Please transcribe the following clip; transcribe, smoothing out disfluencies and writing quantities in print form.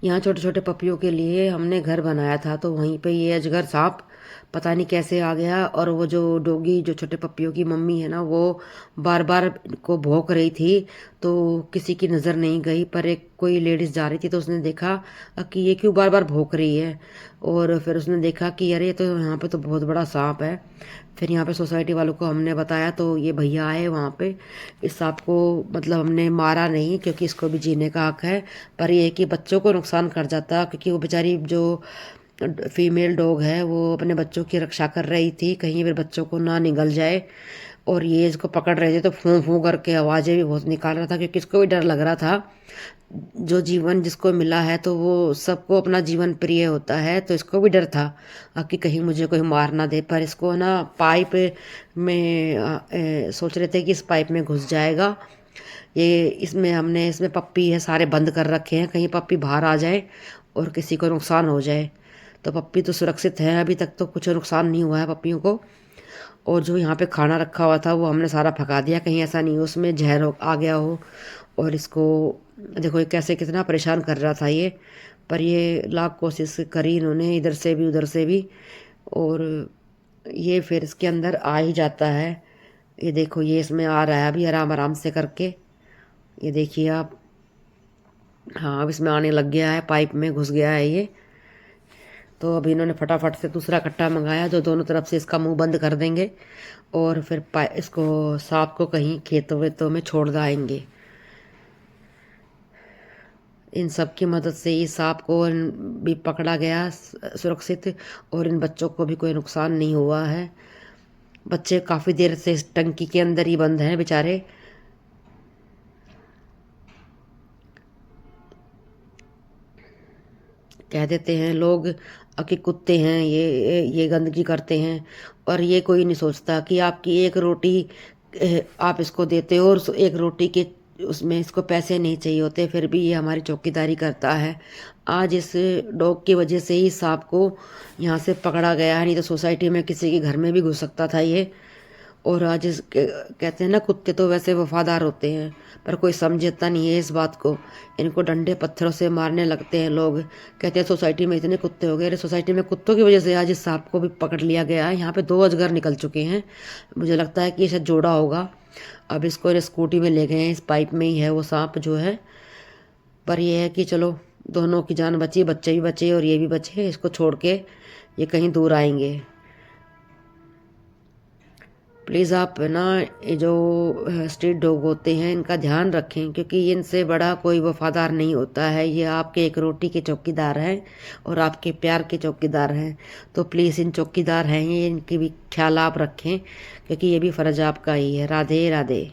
यहाँ छोटे छोटे पपियों के लिए हमने घर बनाया था, तो वहीं पे ये अजगर सांप पता नहीं कैसे आ गया। और वो जो डॉगी, जो छोटे पपियों की मम्मी है ना, वो बार बार को भौंक रही थी। तो किसी की नज़र नहीं गई, पर एक कोई लेडीज जा रही थी तो उसने देखा कि ये क्यों बार बार भौंक रही है। और फिर उसने देखा कि अरे ये तो यहाँ पे तो बहुत बड़ा सांप है। फिर यहाँ पे सोसाइटी वालों को हमने बताया, तो ये भैया आए वहाँ पे। इस सांप को मतलब हमने मारा नहीं, क्योंकि इसको भी जीने का हक है। पर ये है कि बच्चों को नुकसान कर जाता, क्योंकि वो बेचारी जो फीमेल डॉग है वो अपने बच्चों की रक्षा कर रही थी, कहीं फिर बच्चों को ना निगल जाए। और ये इसको पकड़ रहे थे तो फूं फूं करके आवाज़ें भी बहुत निकाल रहा था, क्योंकि इसको भी डर लग रहा था। जो जीवन जिसको मिला है तो वो सबको अपना जीवन प्रिय होता है, तो इसको भी डर था कि कहीं मुझे कोई मार ना दे। पर इसको ना पाइप में सोच रहे थे कि इस पाइप में घुस जाएगा ये। इसमें हमने, इसमें पप्पी है, सारे बंद कर रखे हैं, कहीं पप्पी बाहर आ जाए और किसी को नुकसान हो जाए। तो पप्पी तो सुरक्षित है, अभी तक तो कुछ नुकसान नहीं हुआ है पप्पियों को। और जो यहाँ पे खाना रखा हुआ था वो हमने सारा पका दिया, कहीं ऐसा नहीं हो उसमें जहर आ गया हो। और इसको देखो, ये कैसे कितना परेशान कर रहा था ये। पर ये लाख कोशिश करी इन्होंने, इधर से भी उधर से भी। और ये फिर इसके अंदर आ ही जाता है। ये देखो, ये इसमें आ रहा है अभी आराम आराम से करके। ये देखिए आप। हाँ, अब इसमें आने लग गया है, पाइप में घुस गया है ये। तो अभी इन्होंने फटाफट से दूसरा कट्टा मंगाया जो दोनों तरफ से इसका मुंह बंद कर देंगे। और फिर इसको सांप को कहीं खेतों वेतों में छोड़ आएंगे। इन सब की मदद से इस सांप को भी पकड़ा गया सुरक्षित। और इन बच्चों को भी कोई नुकसान नहीं हुआ है। बच्चे काफ़ी देर से इस टंकी के अंदर ही बंद हैं बेचारे। कह देते हैं लोग कि कुत्ते हैं ये गंदगी करते हैं। और ये कोई नहीं सोचता कि आपकी एक रोटी आप इसको देते हो, और एक रोटी के उसमें इसको पैसे नहीं चाहिए होते, फिर भी ये हमारी चौकीदारी करता है। आज इस डॉग की वजह से ही सांप को यहाँ से पकड़ा गया है, नहीं तो सोसाइटी में किसी के घर में भी घुस सकता था ये। और आज कहते हैं ना, कुत्ते तो वैसे वफादार होते हैं, पर कोई समझता नहीं है इस बात को। इनको डंडे पत्थरों से मारने लगते हैं लोग। कहते हैं सोसाइटी में इतने कुत्ते हो गए। अरे सोसाइटी में कुत्तों की वजह से आज इस सांप को भी पकड़ लिया गया है। यहाँ पे 2 अजगर निकल चुके हैं। मुझे लगता है कि ये शायद जोड़ा होगा। अब इसको स्कूटी में ले गए हैं, इस पाइप में ही है वो सांप जो है। पर यह है कि चलो, दोनों की जान बची, बच्चे भी बचे और ये भी बचे। इसको छोड़ के ये कहीं दूर आएंगे। प्लीज़ आप ना, ये जो स्ट्रीट डॉग होते हैं इनका ध्यान रखें, क्योंकि इनसे बड़ा कोई वफादार नहीं होता है। ये आपके एक रोटी के चौकीदार हैं और आपके प्यार के चौकीदार हैं। तो प्लीज़, इन चौकीदार हैं ये, इनकी भी ख्याल आप रखें, क्योंकि ये भी फ़र्ज आपका ही है। राधे राधे।